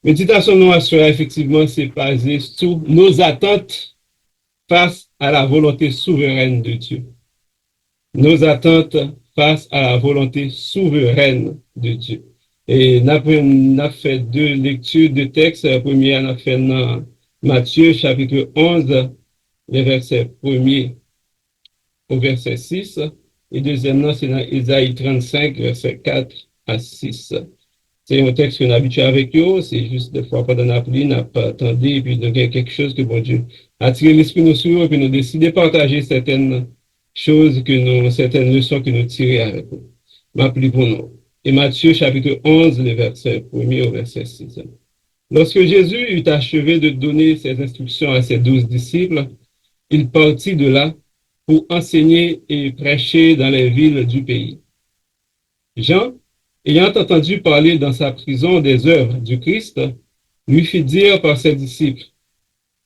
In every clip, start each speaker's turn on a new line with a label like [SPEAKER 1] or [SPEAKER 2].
[SPEAKER 1] Méditation noire sera effectivement c'est basé sur nos attentes face à la volonté souveraine de Dieu. Nos attentes face à la volonté souveraine de Dieu. Et on a fait deux lectures de textes. La première, on a fait dans Matthieu chapitre 11, les versets 1er au verset 6. Et deuxièmement, c'est dans Isaïe 35, verset 4 à 6. C'est un texte qu'on a habitué avec eux, c'est juste des fois pendant la pluie, n'a pas attendu, et puis donc il y a quelque chose que bon Dieu a tiré l'esprit nous sur, et puis nous décidé de partager certaines choses certaines leçons que nous tirons avec eux. M'appelez pour nous. Et Matthieu chapitre 11, le verset 1er au verset 6. Lorsque Jésus eut achevé de donner ses instructions à ses 12 disciples, il partit de là pour enseigner et prêcher dans les villes du pays. Jean, ayant entendu parler dans sa prison des œuvres du Christ, lui fit dire par ses disciples,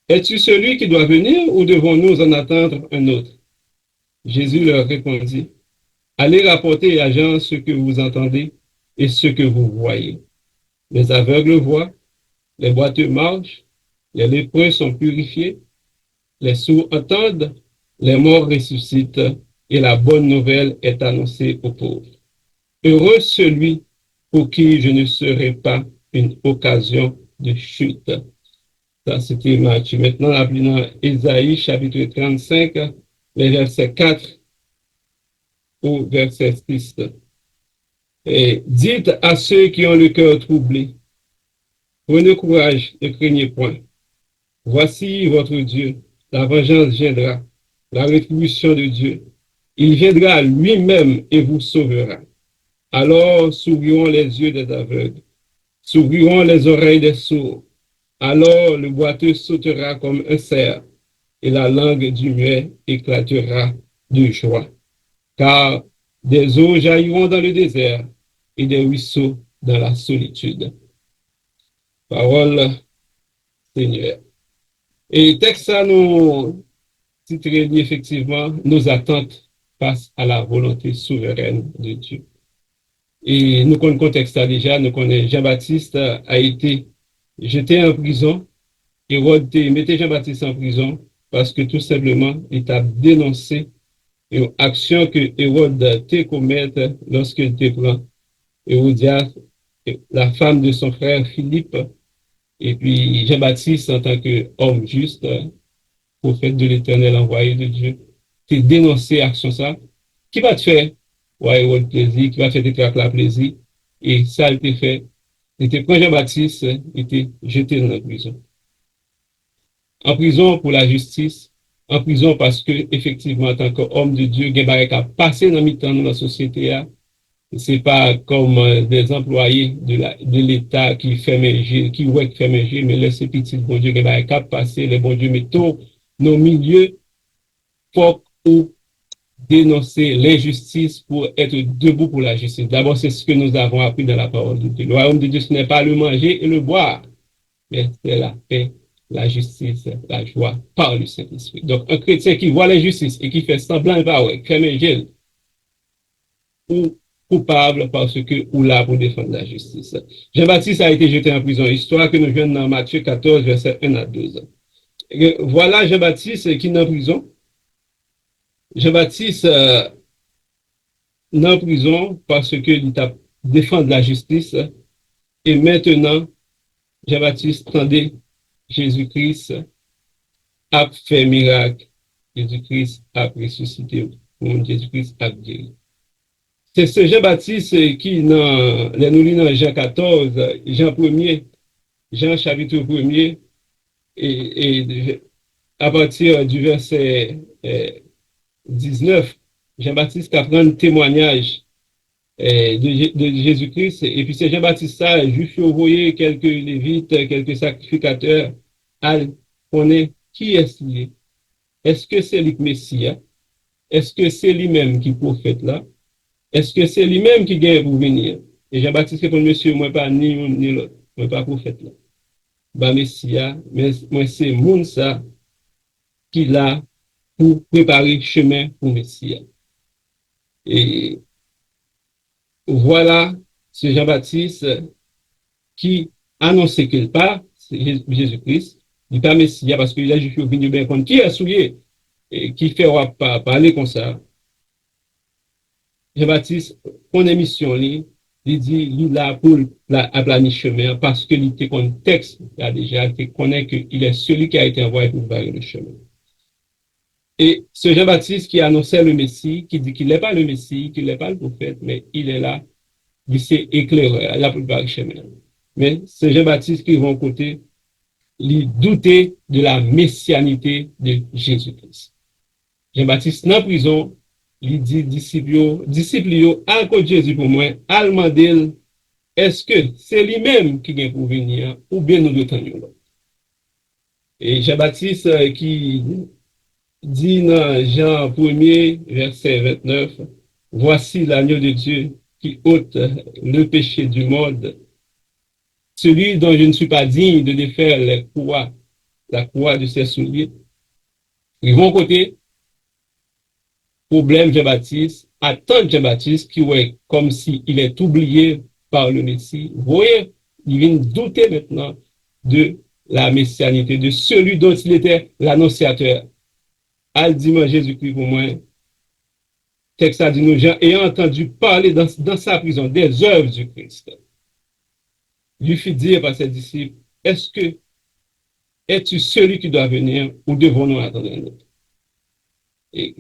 [SPEAKER 1] es-tu celui qui doit venir ou devons-nous en attendre un autre? Jésus leur répondit, allez rapporter à Jean ce que vous entendez et ce que vous voyez. Les aveugles voient, les boiteux marchent, les lépreux sont purifiés, les sourds entendent, les morts ressuscitent et la bonne nouvelle est annoncée aux pauvres. Heureux celui pour qui je ne serai pas une occasion de chute. Ça, c'était Matthieu. Maintenant, appelons Ésaïe, chapitre 35, les versets 4 au verset 6. Et dites à ceux qui ont le cœur troublé, prenez courage, ne craignez point. Voici votre Dieu, la vengeance viendra, la rétribution de Dieu. Il viendra lui-même et vous sauvera. Alors s'ouvriront les yeux des aveugles, s'ouvriront les oreilles des sourds. Alors le boiteux sautera comme un cerf, et la langue du muet éclatera de joie. Car des eaux jailliront dans le désert, et des ruisseaux dans la solitude. Parole Seigneur. Et texte ça nous titre effectivement nos attentes face à la volonté souveraine de Dieu. Et nous connaissons le contexte déjà, nous connaissons Jean-Baptiste a été jeté en prison. Hérode mettait Jean-Baptiste en prison parce que tout simplement, il a dénoncé une action que Hérode a commise lorsqu'il était prend Hérodias, la femme de son frère Philippe, et puis Jean-Baptiste en tant qu'homme juste, prophète de l'Éternel envoyé de Dieu, tu dénoncé l'action ça. Qui va te faire? Ouais, Hérode plaisir, qui va te faire la plaisir. Et ça a été fait. Il était pris Jean-Baptiste, il était jeté dans la prison. En prison pour la justice, en prison parce que, effectivement, en tant qu'homme de Dieu, il y a passé dans le temps dans la société. C'est pas comme des employés de l'État qui fait manger, qui ouais, qui fait manger, mais laissez petit bon Dieu, il y a passer les bons Dieu, mais tout nos milieux pour dénoncer l'injustice, pour être debout pour la justice. D'abord, c'est ce que nous avons appris dans la parole de Dieu. Le royaume de Dieu, ce n'est pas le manger et le boire, mais c'est la paix, la justice, la joie par le Saint-Esprit. Donc, un chrétien qui voit l'injustice et qui fait semblant de pas, ouais, fait manger, ou coupable parce que ou là pour défendre la justice. Jean-Baptiste a été jeté en prison, histoire que nous venons dans Matthieu 14, verset 1 à 12. Et voilà Jean-Baptiste qui est en prison. Jean-Baptiste est en prison parce qu'il a défendu la justice. Et maintenant, Jean-Baptiste tendait Jésus-Christ a fait miracle. Jésus-Christ a ressuscité. Jésus-Christ a guéri. C'est ce Jean-Baptiste qui, nous lisons dans Jean 14, Jean 1er, Jean chapitre 1er, et à partir du verset 19, Jean-Baptiste apprend un témoignage de Jésus-Christ. Et puis c'est Jean-Baptiste ça, juste envoyé quelques lévites, quelques sacrificateurs, à connaître qui est-ce. Est-ce que c'est le Messie? Est-ce que c'est lui-même qui est prophète là? Est-ce que c'est lui-même qui vient pour venir? Et Jean-Baptiste répond, monsieur, moi pas ni l'un ni l'autre, moi pas prophète là. Bah, Messia, mais moi c'est moun ça qui l'a pour préparer chemin pour Messia. Et voilà ce Jean-Baptiste qui annoncé qu'il pas, c'est Jésus-Christ, il pas Messie, parce que les Juifs sont venus bien contre qui est souillé, et qui fait parler comme ça. Jean-Baptiste, son émission, il dit, il là pour planifier chemin, parce que il était contexte, là déjà, il connaît qu'il est celui qui a été envoyé pour barrer le chemin. Et ce Jean-Baptiste qui annonçait le Messie, qui dit qu'il n'est pas le Messie, qu'il n'est pas le prophète, mais il est là, il s'est éclairé, là pour barrer le chemin. Mais ce Jean-Baptiste qui vont côté, il doutait de la messianité de Jésus-Christ. Jean-Baptiste, dans la prison, il dit disciples, à cause de Jésus pour moi, à demander, est-ce que c'est lui-même qui vient pour venir, ou bien nous le tenons. Et Jean-Baptiste qui dit dans Jean 1er, verset 29, voici l'agneau de Dieu qui ôte le péché du monde, celui dont je ne suis pas digne de défaire la croix de ses souliers. Ils vont côté, problème Jean-Baptiste, attendre Jean-Baptiste qui est comme s'il est oublié par le Messie. Vous voyez, il vient douter maintenant de la messianité, de celui dont il était l'annonciateur. Al dit moi Jésus-Christ pour moi, texte a dit nous, gens ayant entendu parler dans sa prison des œuvres du Christ. Lui fit dire par ses disciples, est-ce que es-tu celui qui doit venir ou devons-nous attendre un autre? Et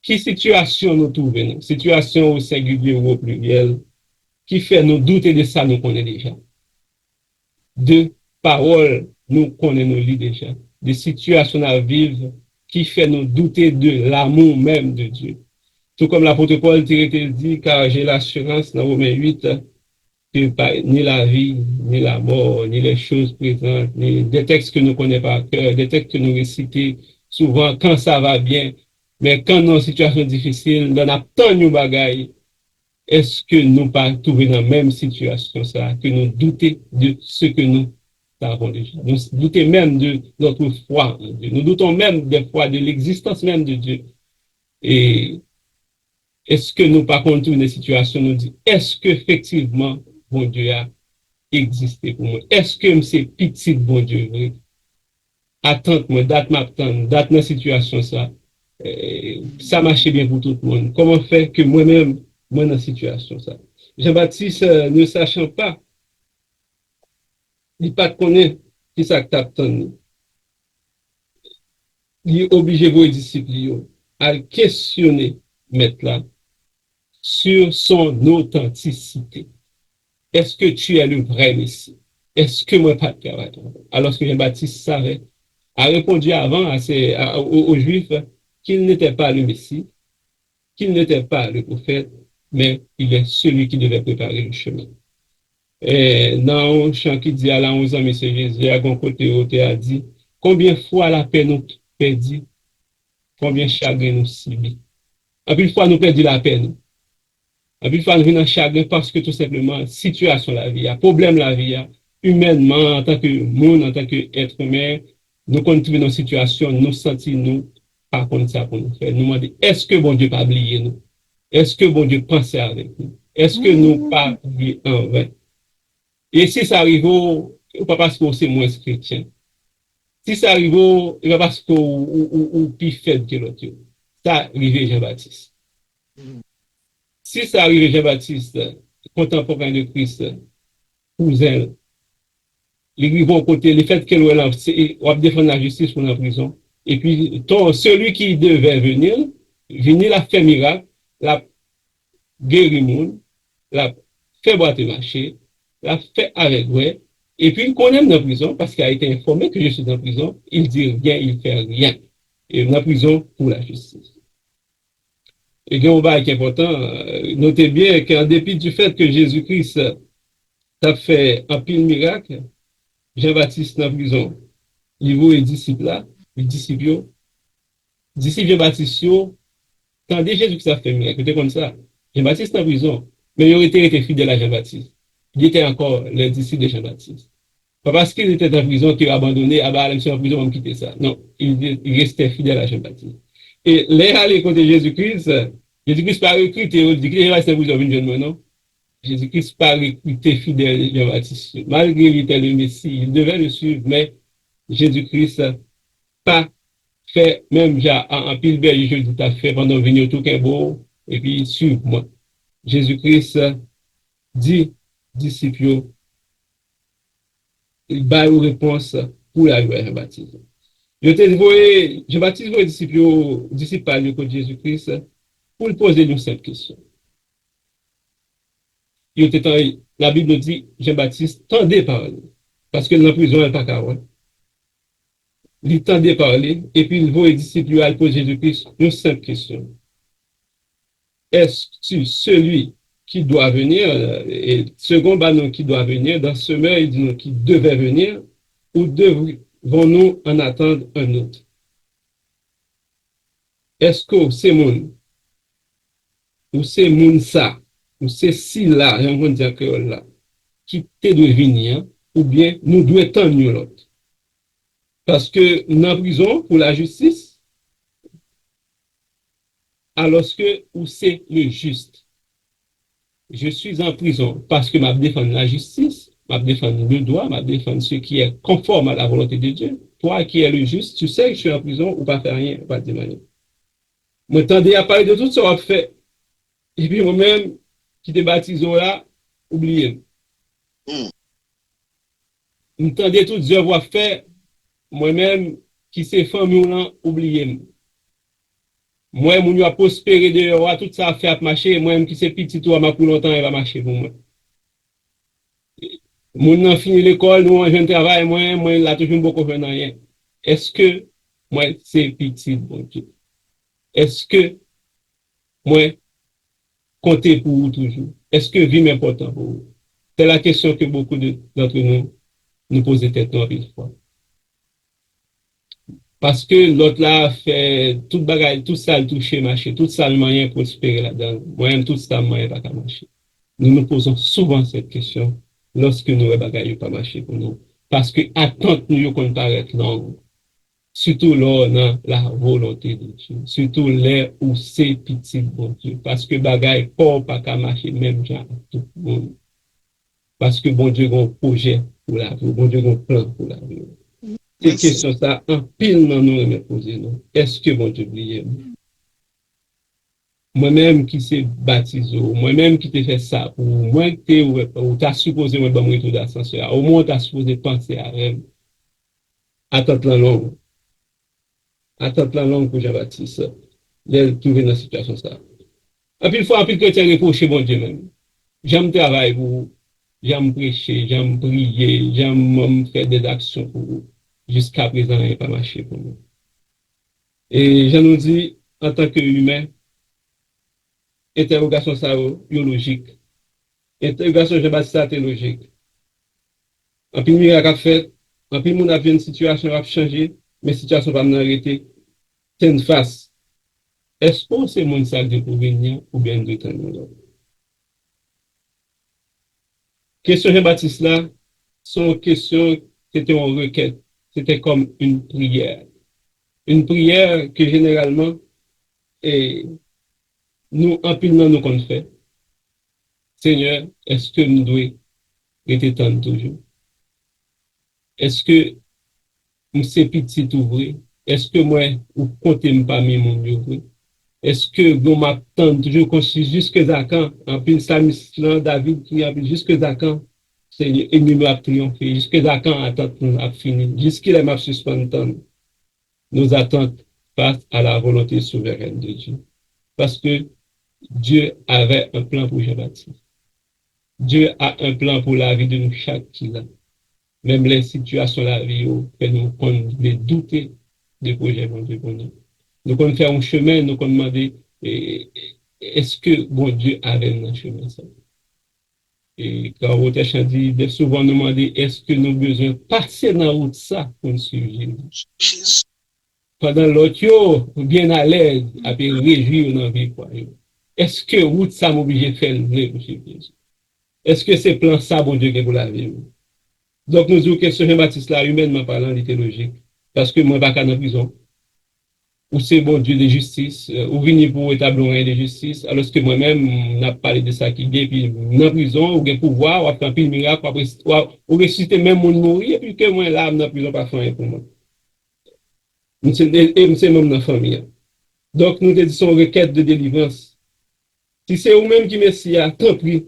[SPEAKER 1] qui situation nous trouvons? Situation au singulier ou au pluriel, qui fait nous douter de ça, nous connaissons déjà. De paroles, nous connaissons nous lit déjà. Des situations à vivre qui fait nous douter de l'amour même de Dieu. Tout comme l'apôtre Paul dit, car j'ai l'assurance dans Romains 8, que ni la vie, ni la mort, ni les choses présentes, ni des textes que nous connaissons par cœur, des textes que nous récitons souvent quand ça va bien, mais quand dans une situation difficile, dans la tant de bagailles, est-ce que nous pas trouver dans la même situation ça, que nous doutons de ce que nous avons déjà. Nous doutons même de notre foi en Dieu. Nous doutons même des fois de l'existence même de Dieu. Et est-ce que nous pas contourner des situations, nous dit, est-ce qu'effectivement, bon Dieu a existé pour moi? Est-ce que c'est petit bon Dieu? Attends-moi, date ma situation ça. Ça marche bien pour tout le monde. Comment faire que moi-même, moi dans la situation ça? Jean-Baptiste, ne sachant pas, il pas connaît qui ça que t'attend. Il est obligé vos disciples à questionner maître là sur son authenticité. Est-ce que tu es le vrai Messie? Est-ce que moi pas de cœur? Alors que Jean-Baptiste savait, a répondu avant aux Juifs qu'il n'était pas le Messie, qu'il n'était pas le prophète, mais il est celui qui devait préparer le chemin. Et dans un chant qui dit à la 11 ans, M. Jésus, à mon côté, a dit, combien de fois la paix nous perdit, combien de chagrin nous subit. En plus de fois nous perdit la peine. En plus de fois nous venons chagrin parce que tout simplement, situation la vie, problème la vie, humainement, en tant que monde, en tant qu'être humain, nous continuons nos situations, nous sentons, nous, par contre, ça pour nous faire. Nous demander, est-ce que bon Dieu pas oublié nous? Est-ce que bon Dieu pensait avec nous? Est-ce que nous pas oublié en vain? Et si ça arrive, pas parce que c'est moins chrétien. Si ça arrive, c'est pas parce qu'on plus faible que l'autre. Ça arrive Jean-Baptiste. Si ça arrive Jean-Baptiste, contemporain de Christ, cousin, les vont côté, le fait qu'elle va défendre la justice pour la prison. Et puis, celui qui devait venir la faire miracle, la guérir monde, la fait boîte marcher, la fait avec ouais. Et puis, il connaît dans la prison parce qu'il a été informé que je suis dans la prison. Il dit rien, il fait rien. Et dans la prison pour la justice. Et il y a un bail qui est important. Notez bien qu'en dépit du fait que Jésus-Christ a fait un pile miracle, Jean-Baptiste dans la prison, il voit les disciples là, les disciples Jean-Baptiste, quand Jésus-Christ a fait un miracle, c'était comme ça. Jean-Baptiste dans la prison, mais il aurait été fidèle à Jean-Baptiste. Il était encore le disciple de Jean-Baptiste. Pas parce qu'il était en prison qu'il a abandonné, ah bah, je suis en prison, on va me quitter ça. Non, il restait fidèle à Jean-Baptiste. Et les aller côté Jésus-Christ pas recruté, il dit que Jean-Baptiste est en prison, non? Jésus-Christ pas recruté fidèle Jean-Baptiste. Malgré lui était le Messie, il devait le suivre, mais Jésus-Christ pas fait, même en pile berger, je dis, t'as fait pendant venir tout qu'un beau, et puis suivre-moi. Jésus-Christ dit, disciples, il bat une réponse pour la gloire de Jean-Baptiste. Je te dis, Jean-Baptiste, vos disciples parlent de Jésus-Christ pour lui poser une simple question. La Bible dit, Jean-Baptiste tendait parler, parce que dans la prison, il n'est pas qu'à il tendait parler, et puis il voit les disciples à poser Jésus-Christ une simple question. Est-ce celui qui doit venir, et second banon qui doit venir, dans ce meurtre, il dit non, qui devait venir, ou devons-nous en attendre un autre? Est-ce que c'est mon, ou c'est mon ça, ou c'est si là, on va dire que là, qui te doit venir, ou bien nous devons attendre l'autre? Parce que dans la prison, pour la justice, alors que ou c'est le juste. Je suis en prison parce que m'a défendu la justice, m'a défendu le droit, m'a défendu ce qui est conforme à la volonté de Dieu. Toi qui es le juste, tu sais que je suis en prison ou pas faire rien, pas de manière. Moi, tendez à parler de tout ce qu'on fait. Et puis moi-même, qui te baptise là, oubliez. Nous tendez tout Dieu va faire, moi-même, qui s'est famille là, oubliez. Moi, mon a prospéré dehors, tout ça a fait à marcher, moi-même qui c'est petit, toi, ma pour longtemps, il va marcher pour moi. Mon a fini l'école, nous, je travaille, moi, là, toujours beaucoup fait rien. Est-ce que, moi, c'est petit, bon Dieu? Est-ce que, moi, compter pour vous toujours? Est-ce que vie m'important pour vous? C'est la question que beaucoup d'entre nous posent tête une fois. Parce que l'autre là fait tout bagaille, tout ça, le toucher, marcher, tout ça, le moyen prospérer là-dedans. Moi-même, tout ça, moyen pas marcher. Nous nous posons souvent cette question lorsque nous bagaille pas marcher pour nous. Parce que attente nous qu'on paraît longue. Surtout là, dans la volonté de Dieu. Surtout là où c'est petit, bon Dieu. Parce que bagaille pas qu'à marcher même genre tout le monde. Parce que bon Dieu a un projet pour la vie, bon Dieu a un plan pour la vie. Ces questions ça, en pile dans nous me poser non. Est-ce que bon Dieu oublie? Moi-même qui s'est baptisé, moi-même qui t'ai fait ça, ou moi qui t'as supposé moi bon retour d'ascenseur, au moins t'as supposé penser à elle. Attends la longue. Attends la langue pour Jean-Baptiste. Il trouvé dans cette situation ça. Et puis, il faut un peu que tu reproché bon Dieu même. J'aime travailler pour vous. J'aime prêcher, j'aime prier, j'aime faire des actions pour vous. Jusqu'à présent, il n'a pas marché pour nous. Et je nous dis, en tant qu'humain, interrogation ça, biologique. Interrogation Jean-Baptiste, ça, logique. En plus, miracle a fait, en plus, mon a vu une situation a changé, mais situation va m'arrêter. C'est une face. Est-ce que c'est mon salle de pour venir ou bien de temps? Question Jean-Baptiste là, son question, c'était une requête. C'était comme une prière. Une prière que généralement, et nous, en pile, nous qu'on fait. Seigneur, est-ce que nous devons rester tant toujours? Est-ce que nous sommes petits ouvrés? Est-ce que moi, vous comptez parmi mon Dieu? Est-ce que vous m'attendez toujours construit jusqu'à quand? En pile, Samis, David, qui a jusqu'à quand? Seigneur, ennemi a triomphé. Jusqu'à quand attente nous a fini? Jusqu'à m'a suspendu. Nos attentes face à la volonté souveraine de Dieu. Parce que Dieu avait un plan pour Jean-Baptiste. Dieu a un plan pour la vie de nous chaque qui là. Même les situations de la vie où nous pouvons douter des projets de Dieu pour nous. Nous pouvons faire un chemin, nous pouvons demander est-ce que bon Dieu avait un chemin ça? Et quand vous dit, souvent nous demander est-ce que nous avons besoin de passer dans la route ça pour nous suivre Jésus? Pendant l'autre, bien à l'aise, après réjouir dans la vie. Est-ce que route ça m'oblige de faire le vrai pour suivre Jésus? Est-ce que c'est plan ça, bon Dieu, pour la vie? Donc, nous disons que ce Jean-Baptiste là, humainement parlant, il était logique. Parce que moi, je ne suis pas en prison. ou c'est bon Dieu de justice, ou venir pour établir un règne de justice, alors que moi-même, n'a parlé de ça qui est, puis dans prison, ou gen pouvoir, ou fait un pile miracle, ou ressusciter même mon mourir, et puis que moi là, dans prison, pas faire rien pour moi. Et c'est même dans la famille. Donc, nous te disons requête de délivrance. Si c'est vous-même qui Messia, tant pis.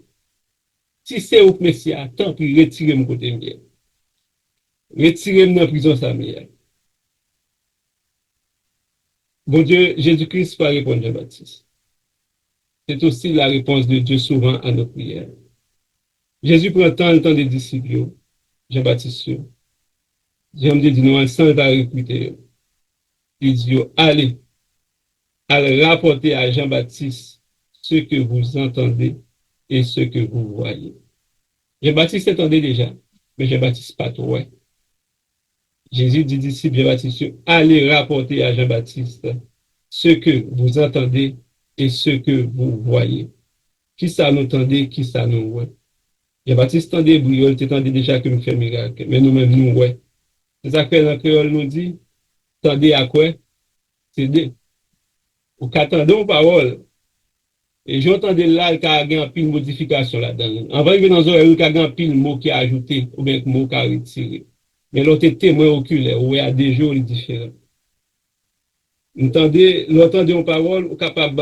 [SPEAKER 1] Si c'est vous Messia, tant pis, retirez mon côté mien. Retirez-moi dans la prison, ça mien. Bon Dieu, Jésus-Christ va répondre Jean-Baptiste. C'est aussi la réponse de Dieu souvent à nos prières. Jésus prend le temps des disciples, Jean-Baptiste. J'aime dire, nous, sans recruter. Il dit, allez, allez rapporter à Jean-Baptiste ce que vous entendez et ce que vous voyez. Jean-Baptiste entendait déjà, mais Jean-Baptiste pas trop. Ouais. Jésus dit disciple Jean-Baptiste, allez rapporter à Jean-Baptiste ce que vous entendez et ce que vous voyez. Qui ça nous entendait, qui ça nous voit. Jean-Baptiste tendait brûler, il tendait déjà que nous fait miracle, mais nous-mêmes nous ouais. C'est ça que dans le créole nous dit, tendez à quoi? C'est des. Ou qu'attendons parole. Et j'entendais là qu'il y a un pile de modification là-dedans. Avant de dans un il y a un pile de mots qui a ajouté ou bien mot qui a retiré. Mais l'autre témoin oculaire, où il y a des jours différents. L'entendez en parole, ou capable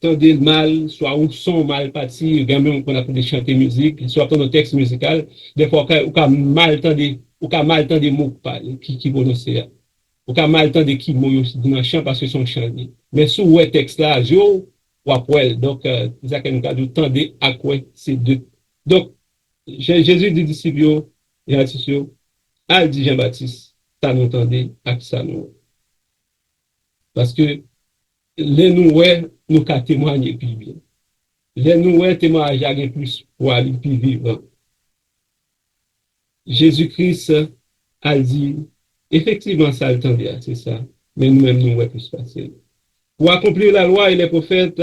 [SPEAKER 1] d'entendre mal, soit un son mal parti, même qu'on appelle chanter musique, soit dans un texte musical, des fois, ou mal entendre mots qui prononcent. Ou ka mal tan de ki mou yo dans chant parce que son chant li. Mais sous ouais texte là, yo ou après donc ça que nous cadre tendez à quoi c'est deux. Donc Jésus dit disciples Jean-Baptiste a dit Jean-Baptiste, ça nous tendez à ça nous. Parce que les nous ouais nous ka témoigner plus bien. Les nous ouais témoignage a plus pour aller plus vivre. Jésus-Christ a dit effectivement ça le tendez, c'est ça. Mais nous-mêmes nous ouais plus passer. Pour accomplir la loi et les prophètes,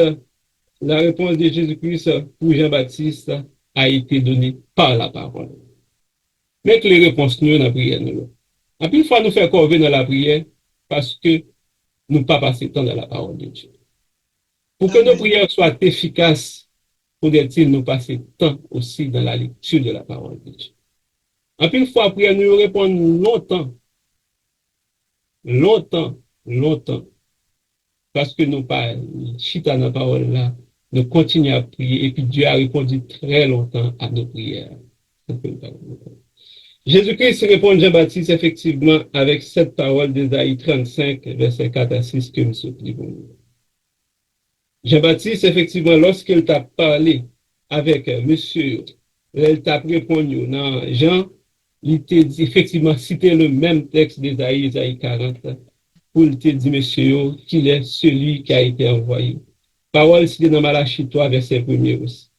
[SPEAKER 1] la réponse de Jésus-Christ pour Jean-Baptiste a été donnée par la parole. Mais que les réponses nous dans la prière. Et puis, il faut nous faire corver dans la prière parce que nous ne pas passer temps dans la parole de Dieu. Pour que nos prières soient efficaces, faudrait-il nous passer temps aussi dans la lecture de la parole de Dieu. Et puis, une fois prière, nous répondre longtemps, longtemps, longtemps. Parce que nous pas chita dans la parole là, nous continuons à prier et puis Dieu a répondu très longtemps à nos prières. Jésus-Christ répond à Jean-Baptiste effectivement avec cette parole d'Ésaïe 35, verset 4 à 6 que nous soutenons. Jean-Baptiste, effectivement, lorsqu'il t'a parlé avec monsieur, il t'a répondu dans Jean, il t'a dit effectivement cité le même texte d'Ésaïe, Ésaïe 40, pour te dire, monsieur, qu'il est celui qui a été envoyé. Parole citée dans Malachie 3, verset 1er aussi.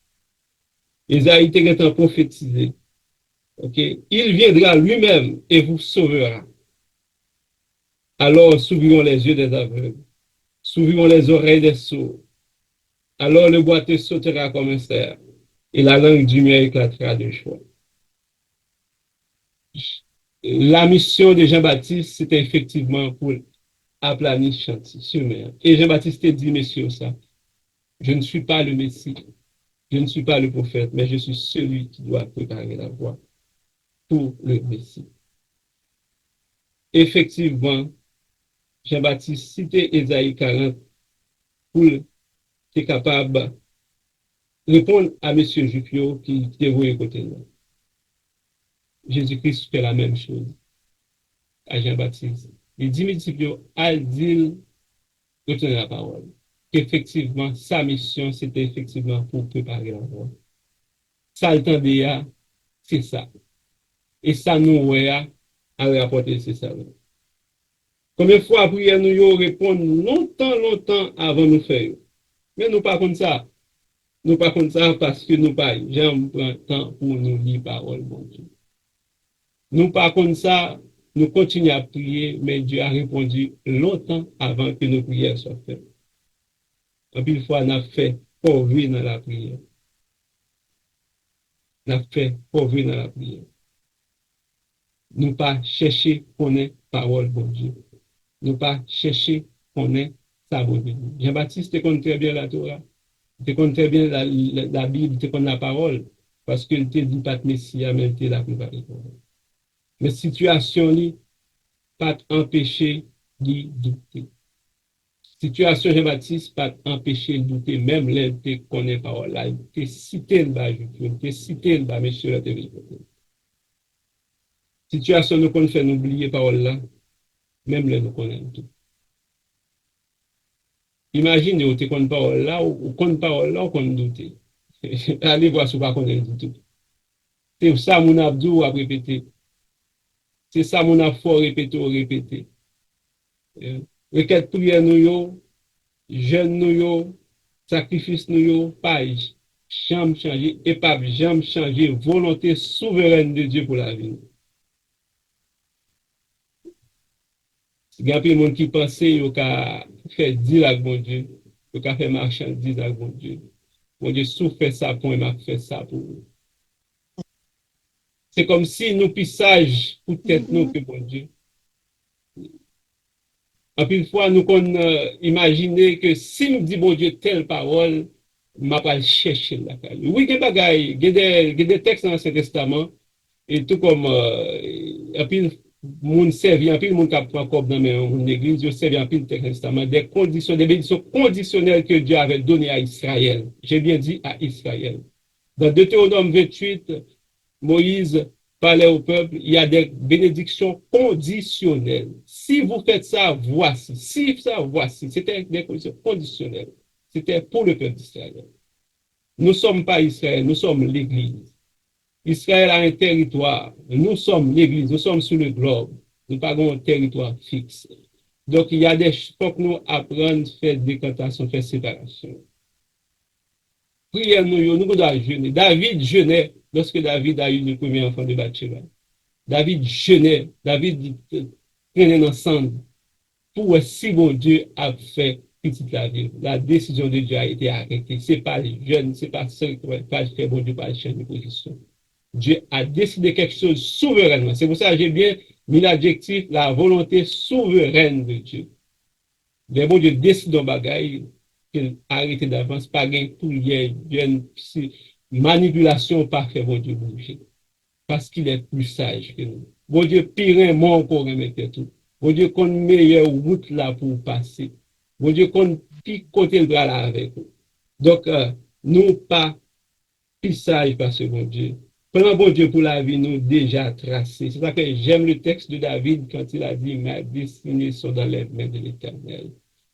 [SPEAKER 1] Ésaïe était prophétisé. Okay? Il viendra lui-même et vous sauvera. Alors s'ouvriront les yeux des aveugles, s'ouvriront les oreilles des sourds. Alors le boiteux sautera comme un cerf et la langue du mien éclatera de joie. La mission de Jean-Baptiste, c'était effectivement pour aplanir chantier sur mer. Et Jean-Baptiste dit, messieurs, ça, je ne suis pas le Messie, je ne suis pas le prophète, mais je suis celui qui doit préparer la voie pour le Messie. Effectivement, Jean-Baptiste citait Ésaïe 40 pour être capable de répondre à M. Jupio qui était voué côté là. Jésus-Christ fait la même chose à Jean-Baptiste. Il dit, multiplié, à dire, retenir la parole. Effectivement, sa mission, c'était effectivement pour préparer la voie. Ça, le temps déjà, c'est ça. Et ça, nous, ouais, à rapporter, c'est ça. Combien de fois, prière, nous répondre longtemps, longtemps avant nous faire. Mais nous, pas comme ça. Nous, pas comme ça parce que nous, pas, j'aime prendre temps pour nous lire parole, bon Dieu. Nous, pas comme ça, nous continuons à prier, mais Dieu a répondu longtemps avant que nos prières soient faites. Et puis, une fois, on a fait pauvre dans la prière. On a fait pauvre dans la prière. Nous pas chercher connaître parole, bon Dieu. nous pas chercher qu'on est ça bon Dieu. Jean-Baptiste connaît très bien la Torah, il connaît très bien la Bible, il connaît la parole, parce qu'il te dit pas de Messie, mais il te l'a préparé. Mais situation li pas empêcher de douter. Situation Jean-Baptiste pas empêcher de douter, même les te connaît parole là, il te cité le bas, il te cité le bas, monsieur la télé. Situation nous qu'on fait oublier parole là, même les nous connaissons tout. Imagine, ou te connaît parole là, ou connaît parole là, ou connaît douter. Allez voir ce qu'on connaît du tout. C'est ça mon abdou a répété. C'est ça mon a fort répété ou répété. Requête prière nous yo, jeûne nous yo, sacrifice nous yo, page, jamais changer, et pas jamais changer, volonté souveraine de Dieu pour la vie. Il y a des gens qui pensent qu'ils ont fait dire avec mon Dieu, qu'ils ont fait marchandise avec mon Dieu. Mon Dieu, souffre ça pour m'a fait ça pour vous. C'est comme si nous pissages pour tête nous que mon Dieu. En plus, fois, nous qu'on imaginer que si nous disons, bon Dieu, telle parole, m'a pas chercher la caille. Oui, il y a des textes dans l'Ancien Testament, et tout comme, en plus, moun servi, en plus, moun qui prend comme dans une église, il servi en plus texte Testament, des conditions, des bénédictions conditionnelles que Dieu avait données à Israël. J'ai bien dit à Israël. Dans Deutéronome 28, Moïse parlait au peuple, il y a des bénédictions conditionnelles. Si vous faites ça, voici. Si ça, voici. C'était des conditions conditionnelles. C'était pour le peuple d'Israël. Nous ne sommes pas Israël, nous sommes l'Église. Israël a un territoire. Nous sommes l'Église, nous sommes sur le globe. Nous n'avons pas un territoire fixe. Donc, il y a des choses que nous apprenons, faire décantation, faire séparation. Prière, nous devons jeûner. David jeûnait lorsque David a eu le premier enfant de Bathsheba. David jeûnait, David prenait ensemble pour si bon Dieu a fait petite la vie. La décision de Dieu a été arrêtée. Ce n'est pas jeune, ce n'est pas seul qui va faire bon Dieu par chaîne de position. Dieu a décidé quelque chose souverainement. C'est pour ça que j'ai bien mis l'adjectif la volonté souveraine de Dieu. Les bon Dieu décide d'un bagaille qu'il arrête d'avance, pas gain tout une manipulation par fait bon Dieu bouger. Parce qu'il est plus sage que nous. Bon Dieu, pire moi encore remettre tout. Bon Dieu, qu'on meilleure route là pour passer. Bon Dieu, qu'on qui côté le bras là avec nous. Donc, nous pas plus sage parce que bon Dieu. Pendant bon Dieu pour la vie, nous déjà tracé. C'est ça que j'aime le texte de David quand il a dit, ma destinée sont dans les mains de l'Éternel.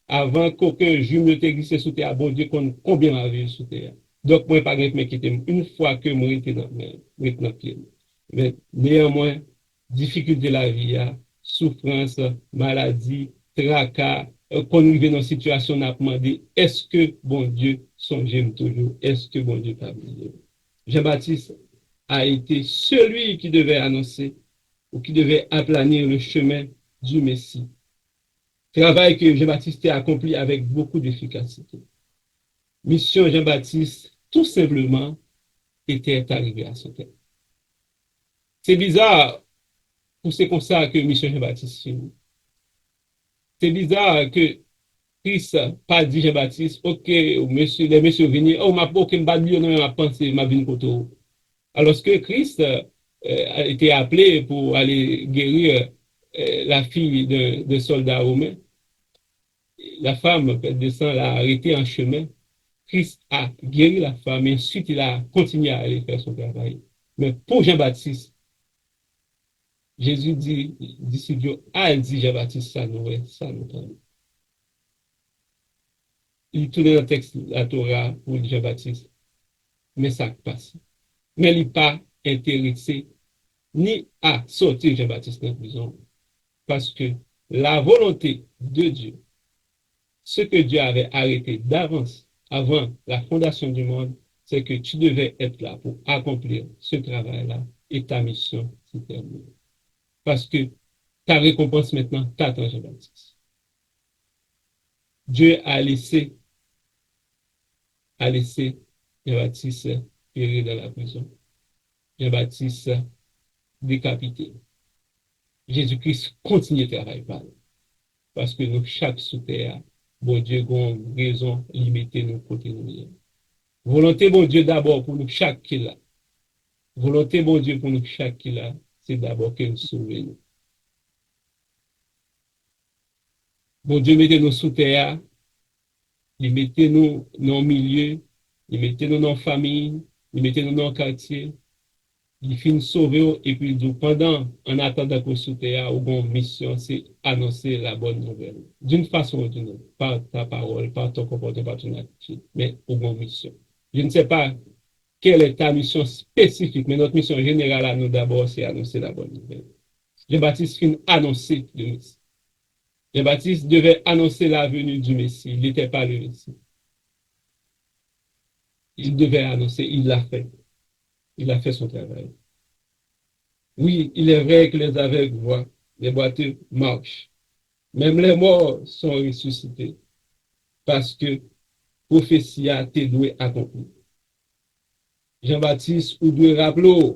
[SPEAKER 1] Avant qu'aucun jume ne t'existe sous terre, bon Dieu, combien ma vie sous terre. Donc, moi, pas de m'inquiéter. Une fois que moi, j'étais dans le pied. Mais néanmoins, difficulté de la vie, souffrance, maladie, tracas, qu'on nous vient dans une situation, on a demandé, est-ce que bon Dieu songe toujours? Est-ce que bon Dieu pas oublié? Jean-Baptiste a été celui qui devait annoncer ou qui devait aplanir le chemin du Messie. Travail que Jean-Baptiste a accompli avec beaucoup d'efficacité. Mission Jean-Baptiste, tout simplement, était arrivé à son terme. C'est bizarre pour c'est comme ça que Mission Jean-Baptiste finit. C'est bizarre que Christ pas dit Jean-Baptiste, ok, monsieur, les messieurs venus, oh, ma ok, m'a dit, non, ma pensée, ma vie koto. Alors que Christ a été appelé pour aller guérir la fille de soldat romain. La femme, descend, l'a arrêté en chemin. Christ a guéri la femme et ensuite il a continué à aller faire son travail. Mais pour Jean-Baptiste, Jésus dit, disciple, a dit Jean-Baptiste, ça nous prend. Il tourne dans le texte de la Torah pour Jean-Baptiste, mais ça passe. Mais il n'est pas intéressé ni à sortir Jean-Baptiste de la prison, parce que la volonté de Dieu, ce que Dieu avait arrêté d'avance, avant la fondation du monde, c'est que tu devais être là pour accomplir ce travail-là et ta mission s'est terminée. Parce que ta récompense maintenant t'attend, Jean-Baptiste. Dieu a laissé Jean-Baptiste périr dans la prison. Jean-Baptiste décapité. Jésus-Christ continue de travailler par lui. parce que nous, chaque sous terre, bon Dieu, a raison, limiter nous côté nous. Volonté, bon Dieu, d'abord pour nous, chaque qui là. Volonté, bon Dieu, pour nous, chaque qui là, c'est d'abord qu'il nous sauve nous. Bon Dieu, mettez-nous sous terre, il mettez-nous dans le milieu, il mettez-nous dans la famille, il mettez-nous dans le quartier, il finit sauver et puis pendant, en attendant qu'on sous terre, ou bon mission, c'est annoncer la bonne nouvelle. D'une façon ou d'une autre, par ta parole, par ton comportement, par ton attitude, mais au bon mission. Je ne sais pas quelle est ta mission spécifique, mais notre mission générale à nous d'abord, c'est annoncer la bonne nouvelle. Jean-Baptiste finit annoncer le Messie. Jean-Baptiste devait annoncer la venue du Messie. Il n'était pas le Messie. Il devait annoncer, il l'a fait. Il a fait son travail. Oui, il est vrai que les aveugles voient, les boiteux marchent. Même les morts sont ressuscités parce que prophétie a été douée accomplie. Jean-Baptiste, ou doit rappeler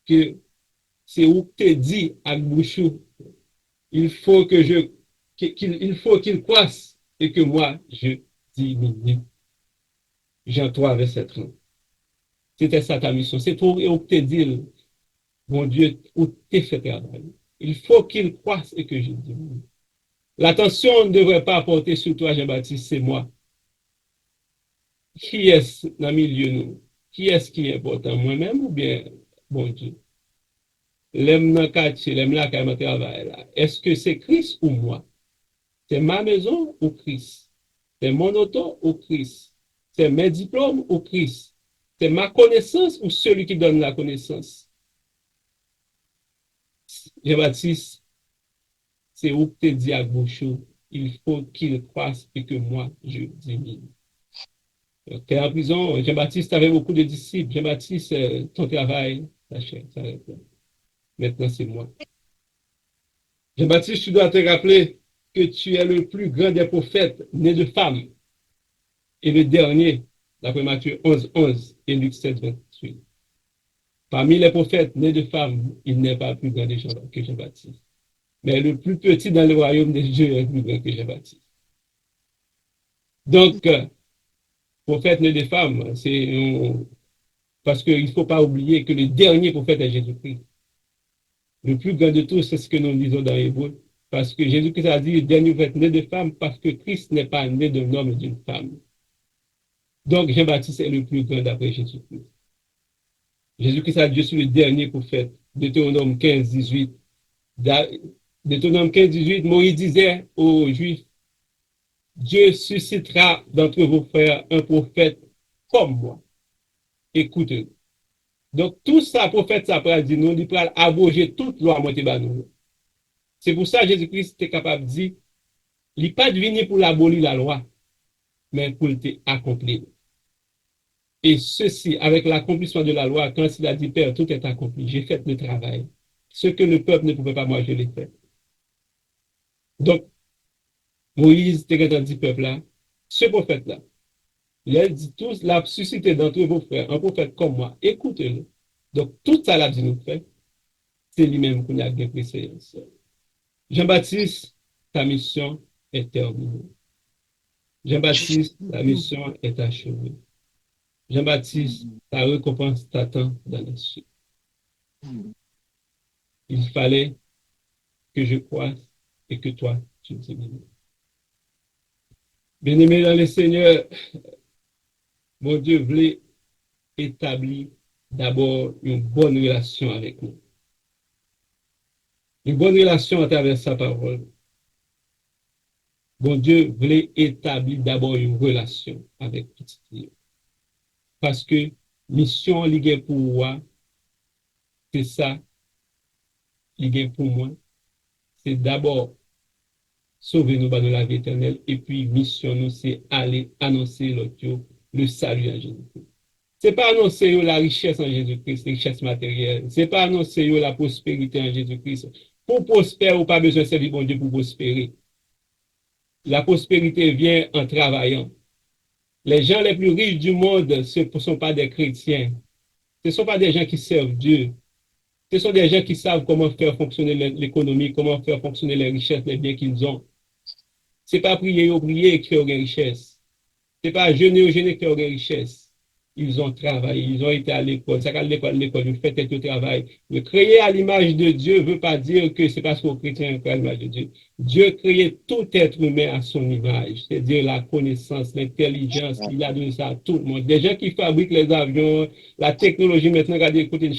[SPEAKER 1] que c'est où te dit à Bouchou, il faut que il faut qu'il croisse et que moi je diminue. Jean 3, verset 30. C'était ça ta mission. C'est pour te dire, mon Dieu, où t'es fait travail. Il faut qu'il croisse et que je diminue. L'attention ne devrait pas porter sur toi, Jean-Baptiste, c'est moi. Qui est-ce dans le milieu nous? Qui est-ce qui est important? Moi-même ou bien, bon Dieu? L'aime dans le quartier, l'aime là quand je travaille là. Est-ce que c'est Christ ou moi? C'est ma maison ou Christ? C'est mon auto ou Christ? C'est mes diplômes ou Christ? C'est ma connaissance ou celui qui donne la connaissance? Jean-Baptiste, c'est où que tu dis à Bouchou, il faut qu'il croisse et que moi, je diminue. Tu es en prison, Jean-Baptiste avait beaucoup de disciples. Jean-Baptiste, ton travail, ta chair, s'arrête là. Maintenant, c'est moi. Jean-Baptiste, tu dois te rappeler que tu es le plus grand des prophètes né de femmes et le dernier, d'après Matthieu 11, 11 et Luc 7, 28. Parmi les prophètes nés de femmes, il n'est pas plus grand que Jean-Baptiste. Mais le plus petit dans le royaume des dieux est plus grand que Jean-Baptiste. Donc, prophète né de femmes, c'est parce qu'il ne faut pas oublier que le dernier prophète est Jésus-Christ. Le plus grand de tous, c'est ce que nous lisons dans Hébreu. Parce que Jésus-Christ a dit, le dernier prophète né de femme, parce que Christ n'est pas né d'un homme et d'une femme. Donc, Jean-Baptiste est le plus grand d'après Jésus-Christ. Jésus-Christ a dit, je suis le dernier prophète. Deutéronome 15, 18. Deutéronome 15, 18, Moïse disait aux Juifs, Dieu suscitera d'entre vos frères un prophète comme moi. Écoutez. Donc, tout ça, prophète, ça peut dire, nous, il peut abroger toute loi, moi, c'est pour ça que Jésus-Christ est capable de dire, il n'est pas venu pour abolir la loi, mais pour l'accomplir. Et ceci, avec l'accomplissement de la loi, quand il a dit, Père, tout est accompli, j'ai fait le travail. Ce que le peuple ne pouvait pas, moi, je l'ai fait. Donc, Moïse, t'es dit peuple-là, ce prophète-là, il a dit tous, l'a suscité d'entre vos frères, un prophète comme moi, écoutez-le. Donc, tout ça, l'a dit nous fait, c'est lui-même qu'on a bien préséance. Jean-Baptiste, ta mission est terminée. Jean-Baptiste, ta mission est achevée. Jean-Baptiste, ta récompense t'attend dans les cieux. Il fallait que je croisse et que toi, tu diminues. Bien-aimé dans le Seigneur, mon Dieu voulait établir d'abord une bonne relation avec nous. Une bonne relation à travers sa parole. Bon Dieu voulait établir d'abord une relation avec petit Dieu. Parce que mission liée pour moi, c'est ça, liée pour moi, c'est d'abord sauver nous de la vie éternelle et puis mission nous, c'est aller annoncer le salut en Jésus-Christ. C'est pas annoncer la richesse en Jésus-Christ, la richesse matérielle. C'est pas annoncer la prospérité en Jésus-Christ. Pour prospérer, ou pas besoin de servir bon Dieu pour prospérer. La prospérité vient en travaillant. Les gens les plus riches du monde, ce ne sont pas des chrétiens. Ce ne sont pas des gens qui servent Dieu. Ce sont des gens qui savent comment faire fonctionner l'économie, comment faire fonctionner les richesses, les biens qu'ils ont. C'est pas prier ou prier qui fait une richesse. C'est pas jeûner ou jeûner qui fait une richesse. Ils ont travaillé, ils ont été à l'école. Ça, à l'école, ils font tout le travail. Le créer à l'image de Dieu ne veut pas dire que c'est parce qu'on chrétien à l'image de Dieu. Dieu créait tout être humain à son image, c'est-à-dire la connaissance, l'intelligence, il a donné ça à tout le monde. Des gens qui fabriquent les avions, la technologie maintenant, regardez, écoutez,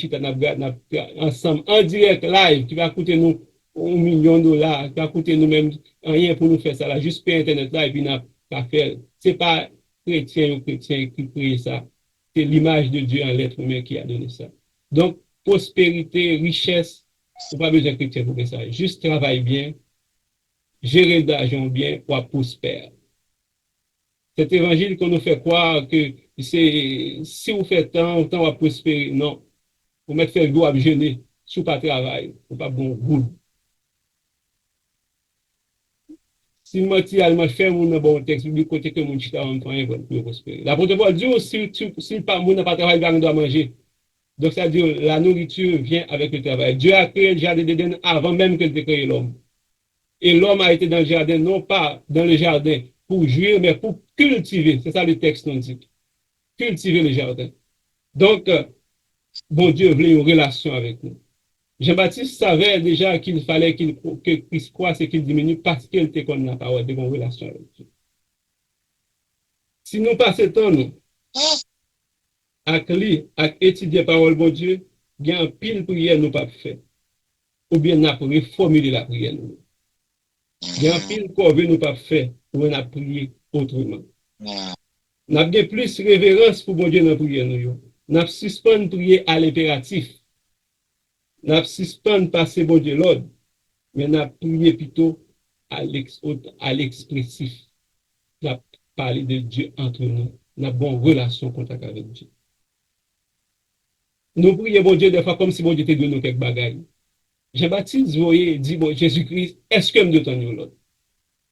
[SPEAKER 1] ensemble, en direct, live, qui va coûter nous $1 million, qui va coûter nous même rien pour nous faire ça, là, juste payer Internet là, et puis n'a pas faire. C'est pas chrétien ou chrétien qui crée ça. C'est l'image de Dieu en l'être humain qui a donné ça. Donc, prospérité, richesse, il n'y a pas besoin de chrétien pour faire ça. Juste travaille bien, gérer l'argent bien pour prospérer. Cet évangile qu'on nous fait croire que c'est si vous faites tant, autant va prospérer. Non. Vous mettez faire l'eau à jeûner, si vous pas travail, vous pas bon goût. Si vous mettez allemand faire mon bon texte, vous côté que mon chita en temps pour prospérer. L'apôtre Paul dit si pas mon n'a pas travail, il doit manger. Donc, ça veut dire la nourriture vient avec le travail. Dieu a créé le jardin d'Éden avant même qu'il ait créé l'homme. Et l'homme a été dans le jardin, non pas dans le jardin pour jouir, mais pour cultiver. C'est ça le texte nous dit. Cultiver le jardin. Donc, bon Dieu voulait une relation avec nous. Jean-Baptiste savait déjà qu'il fallait que Christ croisse et qu'il diminue parce qu'il était comme la parole, de une relation avec Dieu. Si nous passons temps, nous, à lire, à étudier la parole de Dieu, il y a un pile prière nous pas faire. Ou bien nous avons reformuler la prière. Il y a un pile qu'on veut nous pas faire, ou on a prié autrement. Nous avons plus révérence pour bon Dieu dans la prière. Nous avons suspend prier à l'impératif. Nous avons suspend passer bon Dieu l'ordre. Mais nous avons prié plutôt à l'expressif. Nous avons parlé de Dieu entre nous. Nous avons une relation contact avec Dieu. Nous prions bon Dieu des fois comme si bon Dieu était donné nous quelques bagailles. Jean-Baptiste, vous voyez, dit, bon, Jésus-Christ, est-ce que nous devons l'autre?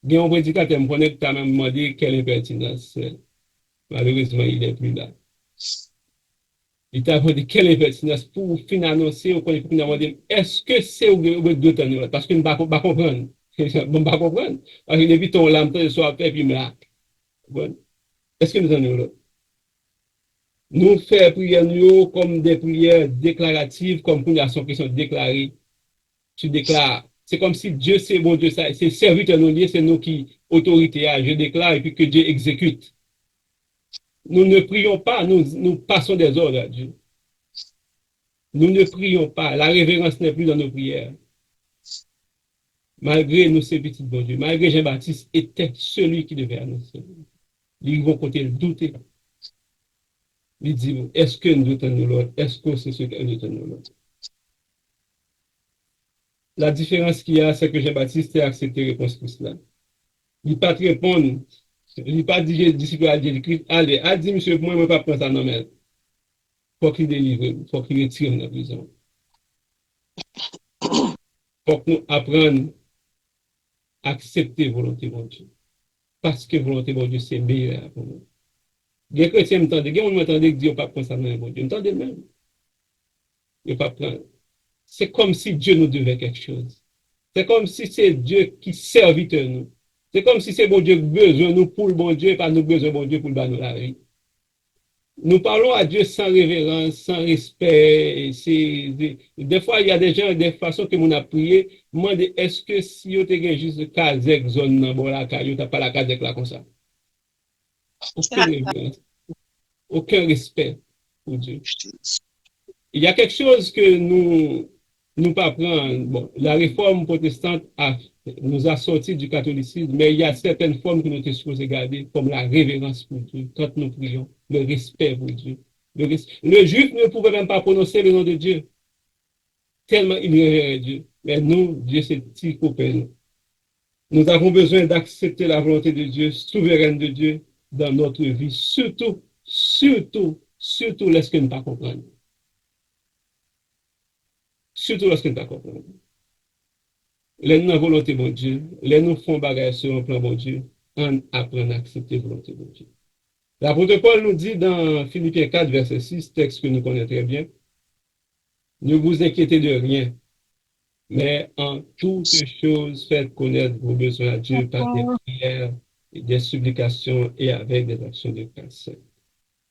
[SPEAKER 1] Il y a un prédicateur qui me t'a même demandé quelle impertinence. Malheureusement, il n'est plus là. Il t'a demandé quelle impertinence pour finir annoncer ou pour demander est-ce que c'est au deux temps parce que je ne vais pas comprendre. Je ne vais pas comprendre. Parce que depuis ton lame, de soit fait, puis me là. Bon. Est-ce que nous en avons l'autre? Nous faisons prières comme des prières déclaratives, comme pour une son qui sont déclarées. Tu déclares. C'est comme si Dieu, c'est bon Dieu, c'est serviteur nous lié, c'est nous qui, autorité, je déclare et puis que Dieu exécute. Nous ne prions pas, nous passons des ordres à Dieu. Nous ne prions pas, la révérence n'est plus dans nos prières. Malgré nous, ces petits bon Dieu, malgré Jean-Baptiste était celui qui devait annoncer. Ils vont côté le douter. Ils disent, est-ce que nous tenons l'autre? Est-ce que c'est ce que nous tenons l'autre? La différence qu'il y a, c'est que Jean-Baptiste a accepté la réponse pour cela. Il n'a pas répondre. Il n'a pas dit, disciple à Jésus-Christ, allez, a dit, monsieur, moi, je ne vais pas prendre ça, non, mais il faut qu'il délivre, il faut qu'il retire de la prison. Il faut que nous apprenions à accepter la volonté de Dieu. Parce que la volonté de Dieu, c'est meilleur pour nous. Les chrétiens m'entendent, les gens m'entendent que Dieu ne va pas prendre ça, non, bon Dieu. M'entendez même? Il ne va pas prendre. C'est comme si Dieu nous devait quelque chose. C'est comme si c'est Dieu qui servit de nous. C'est comme si c'est bon Dieu besoin nous pour le bon Dieu et pas nous besoin bon Dieu pour le nous la vie. Nous parlons à Dieu sans révérence, sans respect. Des fois, il y a des gens, des façons que nous avons prié, moi, est-ce que si vous avez juste Kazek, zone, bon, la Kazek, pas la Kazek là comme ça? Aucune révérence, aucun respect pour Dieu. Il y a quelque chose que nous pas prendre. Bon, la réforme protestante nous a sortis du catholicisme, mais il y a certaines formes que nous sommes supposés garder, comme la révérence pour Dieu, quand nous prions, le respect pour Dieu. Le juif ne pouvait même pas prononcer le nom de Dieu, tellement il révérait Dieu. Mais nous, Dieu, c'est petit copain. Nous avons besoin d'accepter la volonté de Dieu, souveraine de Dieu, dans notre vie, surtout lorsque nous ne pas comprendre. Surtout lorsque nous ne pas comprendre. Les nous volonté de Dieu, les nous font bagage sur un plan bon Dieu, on apprend à accepter la volonté de Dieu. L'apôtre Paul nous dit dans Philippiens 4, verset 6, texte que nous connaissons très bien, ne vous inquiétez de rien, Mais en toutes choses, faites connaître vos besoins à Dieu par des prières, et des supplications et avec des actions de grâce.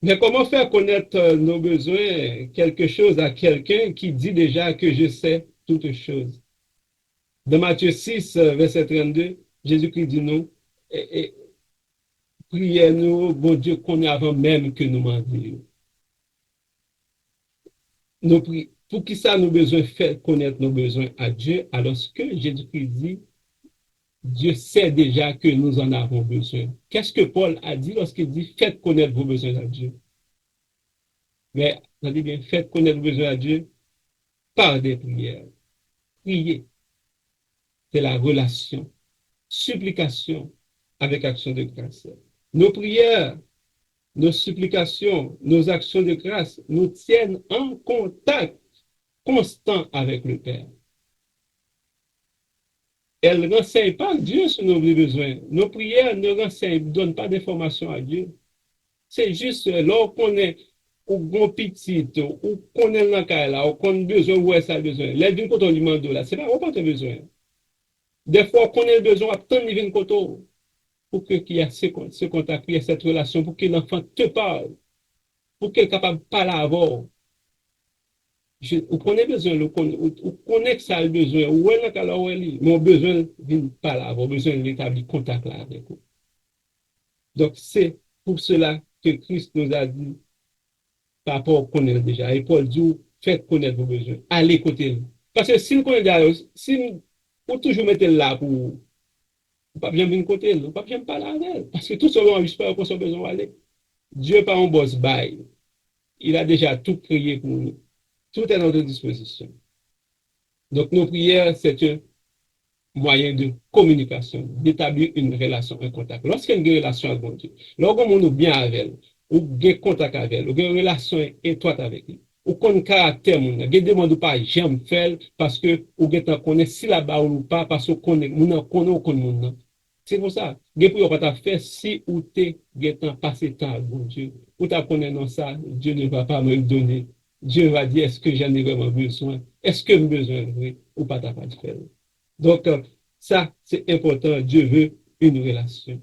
[SPEAKER 1] Mais comment faire connaître nos besoins, quelque chose à quelqu'un qui dit déjà que je sais toutes choses? Dans Matthieu 6, verset 32, Jésus-Christ dit nous, et priez-nous, bon Dieu, connaît avant même que nous demandions. Pour qui ça nous besoin faire connaître nos besoins à Dieu, alors que Jésus-Christ dit, Dieu sait déjà que nous en avons besoin. Qu'est-ce que Paul a dit lorsqu'il dit, faites connaître vos besoins à Dieu? Mais, on dit bien, faites connaître vos besoins à Dieu par des prières. Prier, c'est la relation. Supplication avec action de grâce. Nos prières, nos supplications, nos actions de grâce nous tiennent en contact constant avec le Père. Elles ne renseignent pas Dieu sur nos besoins. Nos prières ne renseignent, ne donnent pas d'informations à Dieu. C'est juste lorsqu'on est ou bon petit, ou qu'on est dans le là, ou qu'on a besoin, ou est-ce a besoin. L'aide d'une côté, on demande là. C'est pas on pas besoin. Des fois, qu'on ait besoin, à tant de côté pour qu'il y ait ce contact, qu'il y ait cette relation, pour que l'enfant te parle, pour qu'il soit capable de parler avant. Ou qu'on ait besoin, ou qu'on ait que ça a besoin, ou est là, ou est mon besoin de parler avant, besoin d'établir contact là avec vous. Donc, c'est pour cela que Christ nous a dit, par rapport au connaître déjà. Et Paul dit, faites connaître vos besoins. Allez côté. Parce que si nous connaissons, si nous toujours mettre là pour pas bien venir côté, pas bien parler avec elle. Parce que tout selon j'espère qu'on a besoin d'aller. Dieu pas un boss bail. Il a déjà tout créé pour nous. Tout est à notre disposition. Donc nos prières, c'est un moyen de communication, d'établir une relation, un contact. Lorsqu'il y a une relation avec mon Dieu, lorsqu'on est bien avec elle, ou un contact avec elle, ou une relation étroite avec elle, ou qu'on caractère, vous ne demandez pas j'aime faire parce que vous connaissez si là-bas ou pas, parce que vous connaissez. C'est pour ça. Vous pouvez pas faire si ou t'es passé temps avec mon Dieu. Ou t'as connaissé ça, Dieu ne va pas me le donner. Dieu va dire est-ce que j'en ai vraiment besoin? Est-ce que j'ai besoin de lui ou pas t'as pas de faire? Donc, ça, c'est important. Dieu veut une relation.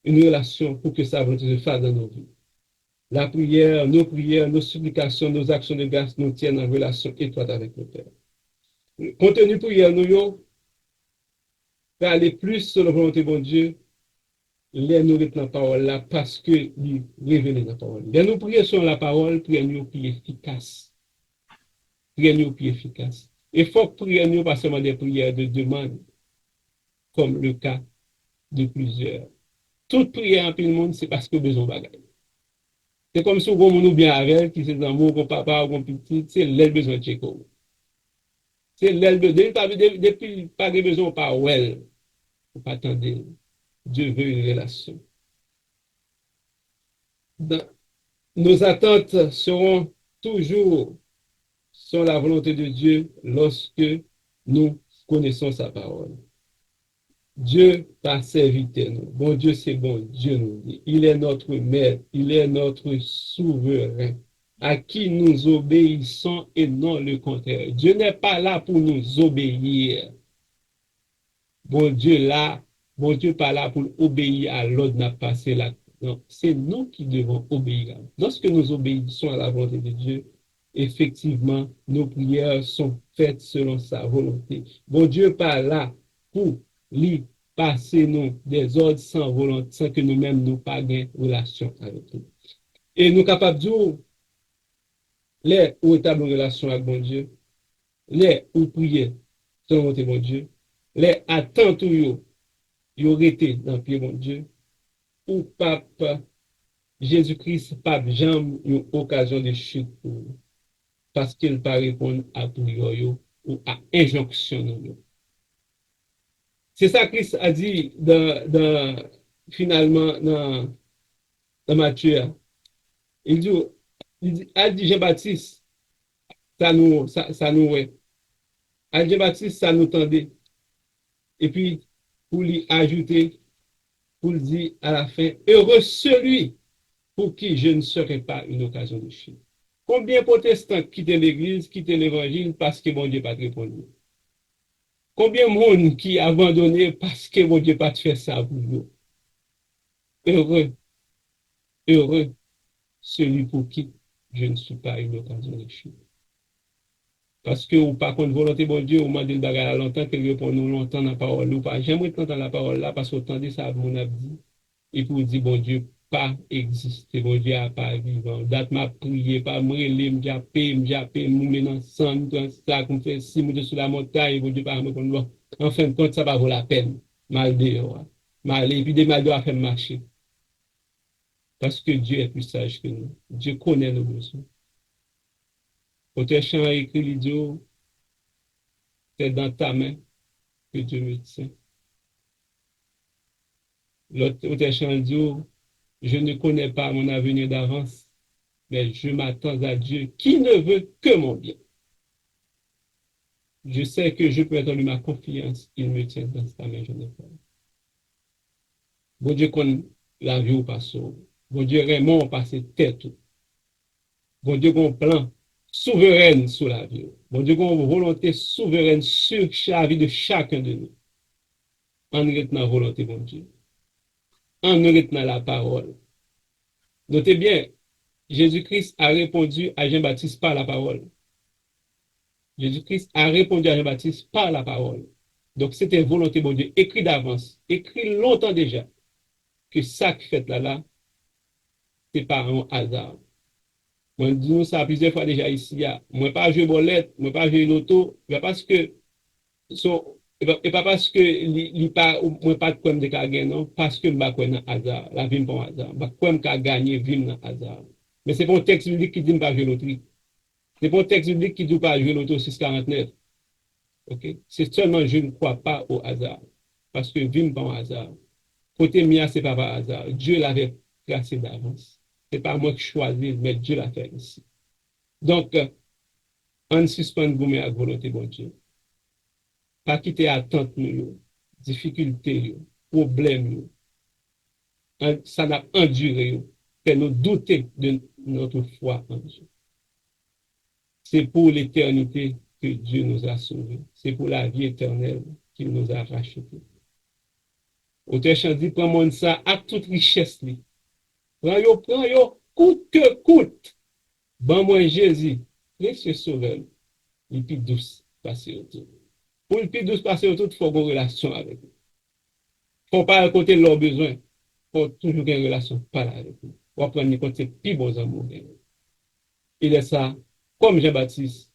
[SPEAKER 1] Une relation pour que ça se fasse dans nos vies. La prière, nos supplications, nos actions de grâce nous tiennent en relation étroite avec le Père. Contenu prière, nous aller plus sur la volonté de Dieu, les nous dans la parole là, parce que lui révèle la parole. Les nous prier sur la parole, prière nous plus efficace. Prière nous plus efficace. Il faut prier nous pas seulement des prières de demande, comme le cas de plusieurs. Toute prière en tout le monde, c'est parce que besoin de bagaille. C'est comme si on nous bien avec, qui c'est d'amour, qu'on papa ou qu'on petit, c'est l'aile besoin de Tchéko. C'est l'aile besoin, depuis pas de besoin, pas well, pas attendre. Dieu veut une relation. Nos attentes seront toujours sur la volonté de Dieu lorsque nous connaissons sa parole. Dieu par serviteur nous. Bon Dieu, c'est bon. Dieu nous dit. Il est notre maître. Il est notre souverain à qui nous obéissons et non le contraire. Dieu n'est pas là pour nous obéir. Bon Dieu là, bon Dieu pas là pour obéir à l'ordre n'a passé là. Non, c'est nous qui devons obéir. Lorsque nous obéissons à la volonté de Dieu, effectivement, nos prières sont faites selon sa volonté. Bon Dieu pas là pour lui passer nous des ordres sans volonté, sans que nous-mêmes nous pas gain relation avec lui. Et nous capables de dire, les où établir une relation avec bon Dieu, les où prier selon volonté bon Dieu, les attentes où yo été dans le pied bon Dieu, ou pape Jésus-Christ, pape Jean, une occasion de chute parce qu'il ne pas répondre à prière ou à injonction. C'est ça que Christ a dit finalement dans Matthieu. Il dit Jean-Baptiste, ça nous ouais. A Jean-Baptiste, ça nous tendait. Et puis, pour lui ajouter, pour lui dire à la fin, heureux celui pour qui je ne serai pas une occasion de chute. Combien de protestants quittent l'église, quittent l'évangile parce que bon Dieu n'a pas répondu? Combien de monde qui a abandonné parce que mon Dieu pas fait ça pour vous? Heureux, heureux celui pour qui je ne suis pas une occasion d'échouer. Parce que ou pas contre volonté bon Dieu, ou m'a dit le bagage longtemps, que répond nous longtemps dans la parole, ou pas. J'aimerais entendre la parole là, parce qu'autant de ça, mon a dit, et pour dire bon Dieu, pas exister, bon Dieu a pas vivant. Date m'a prié, pas m'relé, m'jappé, nous menons ensemble, dans ça, qu'on fait 6 mois sur la montagne, bon Dieu pas me connaître. En fin de compte, ça va vaut la peine. Mal dehors. Mal, et puis des mal doit faire marcher. Parce que Dieu est plus sage que nous. Dieu connaît nos besoins. Auteur chant a écrit l'idiot, c'est dans ta main que Dieu me tient. L'autre chant dit, je ne connais pas mon avenir d'avance, mais je m'attends à Dieu qui ne veut que mon bien. Je sais que je peux être lui ma confiance, il me tient dans sa main, je n'ai pas. Bon Dieu connaît la vie ou pas sauve. Bon Dieu vraiment passé tête. Bon Dieu qu'on plan souveraine sur la vie. Bon Dieu qu'on volonté souveraine sur la vie de chacun de nous. En retenant la volonté, bon Dieu. En retenant la parole. Notez bien, Jésus-Christ a répondu à Jean-Baptiste par la parole. Jésus-Christ a répondu à Jean-Baptiste par la parole. Donc, c'était volonté, bon Dieu, écrit d'avance, écrit longtemps déjà, que ça qui fait là, c'est pas un hasard. Moi, dis-nous ça plusieurs fois déjà ici. Moi, pas jouer bolette, moi, pas jouer loto, mais parce que, et pas parce que, pas, moi, pas de quoi me gagner, non, parce que je ne pas hasard, la vie pas hasard. Je ne pas gagner, vie dans hasard. Mais c'est pas un texte biblique qui dit ne pas jouer loterie. C'est pas un texte biblique qui dit pas jouer loto 649. OK? C'est seulement je ne crois pas au hasard. Parce que vie pas au hasard. Côté mien, c'est pas par hasard. Dieu l'avait placé d'avance. C'est pas moi qui choisis, mais Dieu l'a fait ici. Donc, on suspend vous à volonté bon Dieu. Pas quitter attente nous, difficulté, problème, ça n'a enduré, fait nous douter de notre foi en Dieu. C'est pour l'éternité que Dieu nous a sauvés. C'est pour la vie éternelle qu'il nous a rachetés. Auteur chant dit, prends ça à toute richesse. Prends yo, coûte que coûte. Ban moi Jésus, précieux sauveur, il plus douce passer autour. Pour le plus douce passer autour, il faut avoir une relation avec lui. Il ne faut pas raconter leurs besoins. Il faut toujours avoir une relation par avec lui. Pour apprendre à compter plus bons amours. Il est ça, comme Jean-Baptiste,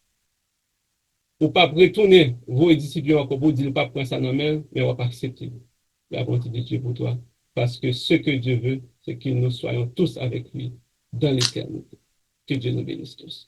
[SPEAKER 1] ou pas retourner vos disciples encore pour dire pas prendre ça dans la main, mais on va pas accepter la volonté de Dieu pour toi. Parce que ce que Dieu veut, c'est que nous soyons tous avec lui dans l'éternité. Que Dieu nous bénisse tous.